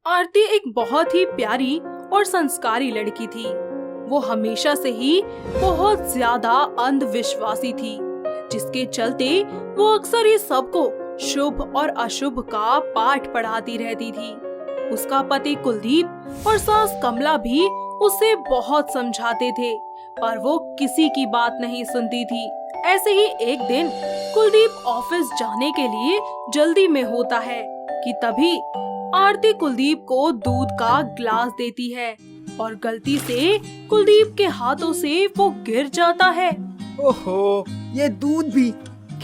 आरती एक बहुत ही प्यारी और संस्कारी लड़की थी। वो हमेशा से ही बहुत ज्यादा अंधविश्वासी थी, जिसके चलते वो अक्सर ही सबको शुभ और अशुभ का पाठ पढ़ाती रहती थी। उसका पति कुलदीप और सास कमला भी उसे बहुत समझाते थे, पर वो किसी की बात नहीं सुनती थी। ऐसे ही एक दिन कुलदीप ऑफिस जाने के लिए जल्दी में होता है कि तभी आरती कुलदीप को दूध का गिलास देती है और गलती से कुलदीप के हाथों से वो गिर जाता है। ओहो, ये दूध भी।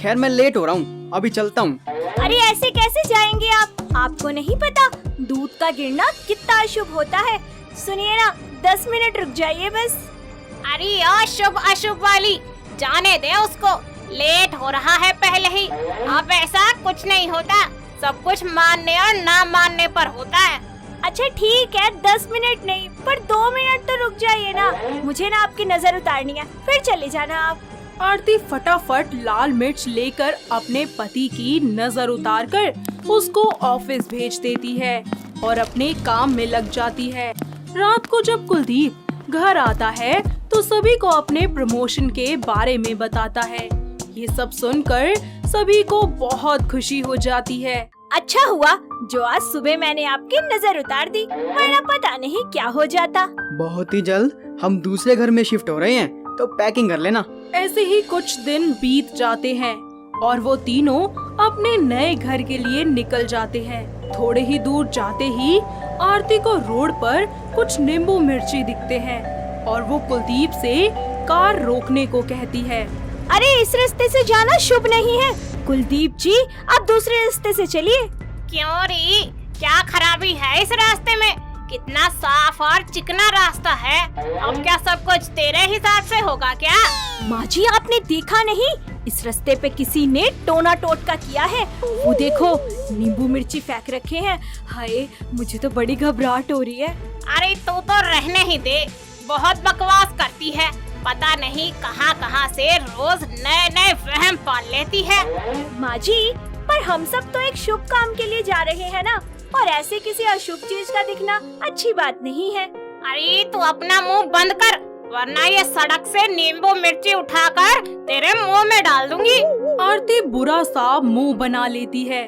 खैर मैं लेट हो रहा हूँ, अभी चलता हूँ। अरे ऐसे कैसे जाएंगे आप? आपको नहीं पता दूध का गिरना कितना अशुभ होता है। सुनिए ना, 10 मिनट रुक जाइए बस। अरे अशुभ अशुभ वाली, जाने दे उसको, लेट हो रहा है पहले ही। अब ऐसा कुछ नहीं होता, सब कुछ मानने और ना मानने पर होता है। अच्छा ठीक है, 10 मिनट नहीं पर 2 मिनट तो रुक जाइए ना, मुझे ना आपकी नजर उतारनी है, फिर चले जाना आप। आरती फटाफट लाल मिर्च लेकर अपने पति की नजर उतारकर उसको ऑफिस भेज देती है और अपने काम में लग जाती है। रात को जब कुलदीप घर आता है तो सभी को अपने प्रमोशन के बारे में बताता है। ये सब सुनकर सभी को बहुत खुशी हो जाती है। अच्छा हुआ जो आज सुबह मैंने आपकी नजर उतार दी, वरना पता नहीं क्या हो जाता। बहुत ही जल्द हम दूसरे घर में शिफ्ट हो रहे हैं, तो पैकिंग कर लेना। ऐसे ही कुछ दिन बीत जाते हैं और वो तीनों अपने नए घर के लिए निकल जाते हैं। थोड़े ही दूर जाते ही आरती को रोड पर कुछ नींबू मिर्ची दिखते हैं और वो कुलदीप से कार रोकने को कहती है। अरे इस रास्ते से जाना शुभ नहीं है कुलदीप जी, आप दूसरे रास्ते से चलिए। क्यों री, क्या खराबी है इस रास्ते में? कितना साफ और चिकना रास्ता है। अब क्या सब कुछ तेरे हिसाब से होगा क्या? माँ जी आपने देखा नहीं, इस रास्ते पे किसी ने टोना टोटका किया है। वो देखो, नींबू मिर्ची फेंक रखे हैं। हाय, मुझे तो बड़ी घबराहट हो रही है। अरे तू तो रहने ही दे, बहुत बकवास करती है। पता नहीं कहां से रोज नए नए वहम पाल लेती है। माँ जी, पर हम सब तो एक शुभ काम के लिए जा रहे हैं ना, और ऐसे किसी अशुभ चीज का दिखना अच्छी बात नहीं है। अरे तू अपना मुंह बंद कर, वरना ये सड़क से नींबू मिर्ची उठाकर तेरे मुंह में डाल दूंगी। आरती बुरा सा मुंह बना लेती है।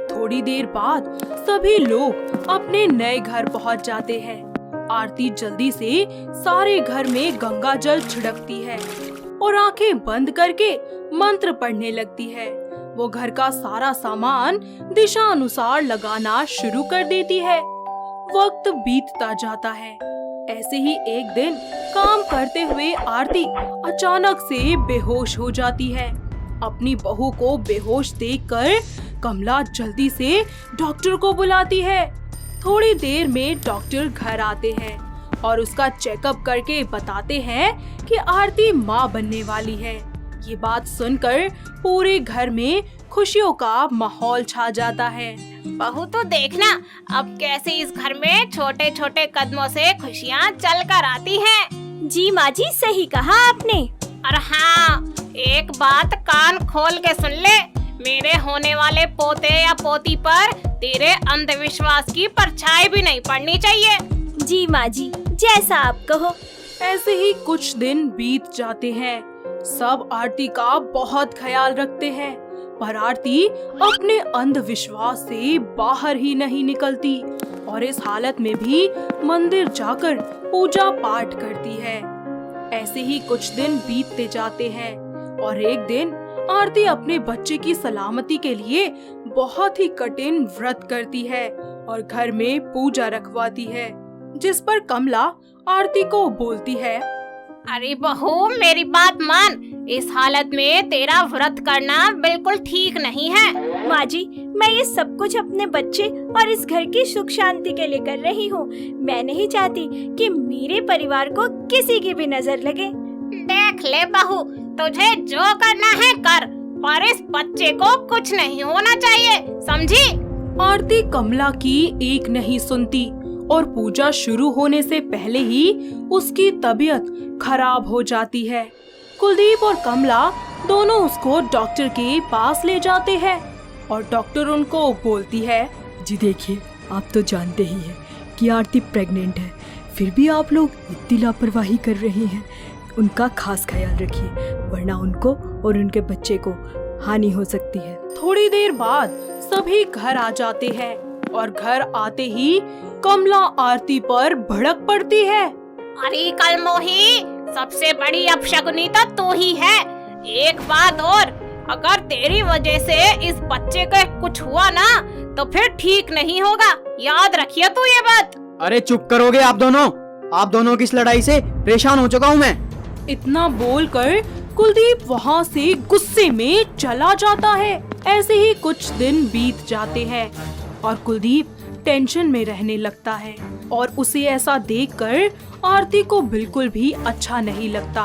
थोड़ी देर बाद सभी लोग अपने नए घर पहुंच जाते हैं। आरती जल्दी से सारे घर में गंगा जल छिड़कती है और आंखें बंद करके मंत्र पढ़ने लगती है। वो घर का सारा सामान दिशा अनुसार लगाना शुरू कर देती है। वक्त बीतता जाता है। ऐसे ही एक दिन काम करते हुए आरती अचानक से बेहोश हो जाती है। अपनी बहू को बेहोश देखकर कमला जल्दी से डॉक्टर को बुलाती है। थोड़ी देर में डॉक्टर घर आते हैं और उसका चेकअप करके बताते हैं कि आरती माँ बनने वाली है। ये बात सुनकर पूरे घर में खुशियों का माहौल छा जाता है। बहू तो देखना अब कैसे इस घर में छोटे छोटे कदमों से खुशियाँ चल कर आती हैं। जी माँ जी, सही कहा आपने। और हाँ, एक बात कान खोल के सुन ले, मेरे होने वाले पोते या पोती पर तेरे अंधविश्वास की परछाई भी नहीं पड़नी चाहिए। जी माँ जी, जैसा आप कहो। ऐसे ही कुछ दिन बीत जाते हैं। सब आरती का बहुत ख्याल रखते हैं, पर आरती अपने अंधविश्वास से बाहर ही नहीं निकलती और इस हालत में भी मंदिर जाकर पूजा पाठ करती है। ऐसे ही कुछ दिन बीतते जाते हैं और एक दिन आरती अपने बच्चे की सलामती के लिए बहुत ही कठिन व्रत करती है और घर में पूजा रखवाती है, जिस पर कमला आरती को बोलती है। अरे बहू, मेरी बात मान, इस हालत में तेरा व्रत करना बिल्कुल ठीक नहीं है। माँ जी, मैं ये सब कुछ अपने बच्चे और इस घर की सुख शांति के लिए कर रही हूँ। मैं नहीं चाहती कि मेरे परिवार को किसी की भी नजर लगे। देख ले बहू, तुझे जो करना है कर, पर इस बच्चे को कुछ नहीं होना चाहिए, समझी? आरती कमला की एक नहीं सुनती और पूजा शुरू होने से पहले ही उसकी तबीयत खराब हो जाती है। कुलदीप और कमला दोनों उसको डॉक्टर के पास ले जाते हैं और डॉक्टर उनको बोलती है। जी देखिए, आप तो जानते ही हैं कि आरती प्रेग्नेंट है, फिर भी आप लोग इतनी लापरवाही कर रहे हैं। उनका खास ख्याल रखिए, वरना उनको और उनके बच्चे को हानि हो सकती है। थोड़ी देर बाद सभी घर आ जाते हैं और घर आते ही कमला आरती पर भड़क पड़ती है। अरे कलमोही, सबसे बड़ी अपशकुनी तो तू ही है। एक बात और, अगर तेरी वजह से इस बच्चे का कुछ हुआ ना तो फिर ठीक नहीं होगा, याद रखिए तू ये बात। अरे चुप करोगे आप दोनों की इस लड़ाई से परेशान हो चुका हूँ मैं। इतना बोलकर कुलदीप वहाँ से गुस्से में चला जाता है। ऐसे ही कुछ दिन बीत जाते हैं और कुलदीप टेंशन में रहने लगता है और उसे ऐसा देखकर आरती को बिल्कुल भी अच्छा नहीं लगता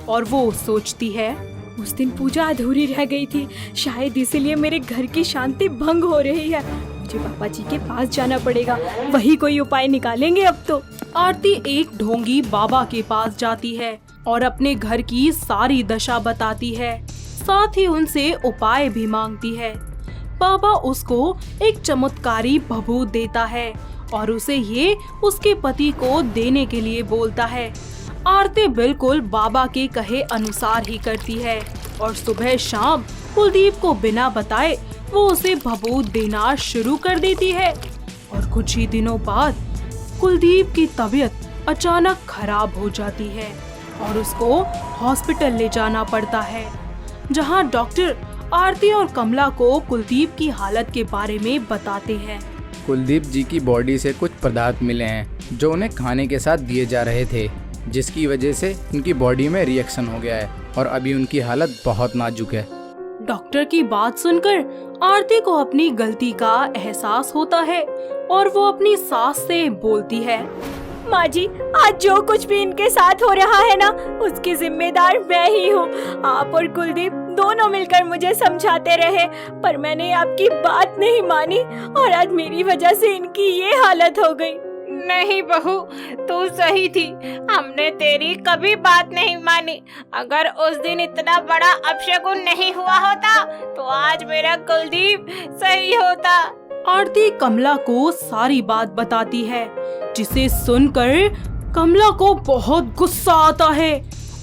और वो सोचती है, उस दिन पूजा अधूरी रह गई थी, शायद इसीलिए मेरे घर की शांति भंग हो रही है। मुझे पापा जी के पास जाना पड़ेगा, वही कोई उपाय निकालेंगे अब तो। आरती एक ढोंगी बाबा के पास जाती है और अपने घर की सारी दशा बताती है, साथ ही उनसे उपाय भी मांगती है। बाबा उसको एक चमत्कारी भभूत देता है और उसे ये उसके पति को देने के लिए बोलता है। आरती बिल्कुल बाबा के कहे अनुसार ही करती है और सुबह शाम कुलदीप को बिना बताए वो उसे भभूत देना शुरू कर देती है। और कुछ ही दिनों बाद कुलदीप की तबीयत अचानक खराब हो जाती है और उसको हॉस्पिटल ले जाना पड़ता है, जहां डॉक्टर आरती और कमला को कुलदीप की हालत के बारे में बताते हैं। कुलदीप जी की बॉडी से कुछ पदार्थ मिले हैं जो उन्हें खाने के साथ दिए जा रहे थे, जिसकी वजह से उनकी बॉडी में रिएक्शन हो गया है और अभी उनकी हालत बहुत नाजुक है। डॉक्टर की बात सुनकर आरती को अपनी गलती का एहसास होता है और वो अपनी सास से बोलती है, माँ जी, आज जो कुछ भी इनके साथ हो रहा है ना, उसकी जिम्मेदार मैं ही हूँ। आप और कुलदीप दोनों मिलकर मुझे समझाते रहे, पर मैंने आपकी बात नहीं मानी और आज मेरी वजह से इनकी ये हालत हो गई। नहीं बहू, तू सही थी, हमने तेरी कभी बात नहीं मानी। अगर उस दिन इतना बड़ा अपशगुन नहीं हुआ होता तो आज मेरा कुलदीप सही होता। आरती कमला को सारी बात बताती है, जिसे सुनकर कमला को बहुत गुस्सा आता है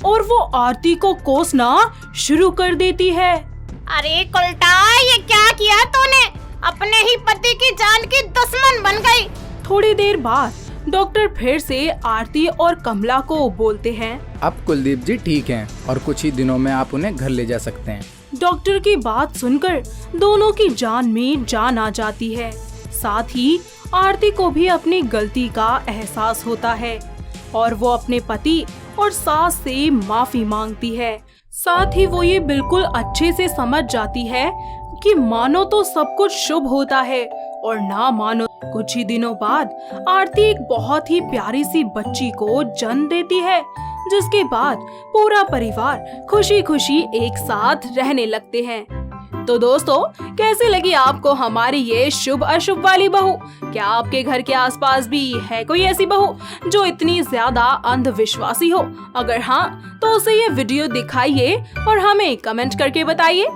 और वो आरती को कोसना शुरू कर देती है। अरे कुलटा, ये क्या किया तूने? अपने ही पति की जान की दुश्मन बन गई। थोड़ी देर बाद डॉक्टर फिर से आरती और कमला को बोलते हैं, अब कुलदीप जी ठीक हैं और कुछ ही दिनों में आप उन्हें घर ले जा सकते हैं। डॉक्टर की बात सुनकर दोनों की जान में जान आ जाती है। साथ ही आरती को भी अपनी गलती का एहसास होता है और वो अपने पति और सास से माफी मांगती है। साथ ही वो ये बिल्कुल अच्छे से समझ जाती है कि मानो तो सब कुछ शुभ होता है और ना मानो। कुछ ही दिनों बाद आरती एक बहुत ही प्यारी सी बच्ची को जन्म देती है, जिसके बाद पूरा परिवार खुशी खुशी एक साथ रहने लगते हैं। तो दोस्तों, कैसी लगी आपको हमारी ये शुभ अशुभ वाली बहू? क्या आपके घर के आसपास भी है कोई ऐसी बहू जो इतनी ज्यादा अंधविश्वासी हो? अगर हाँ, तो उसे ये वीडियो दिखाइए और हमें कमेंट करके बताइए।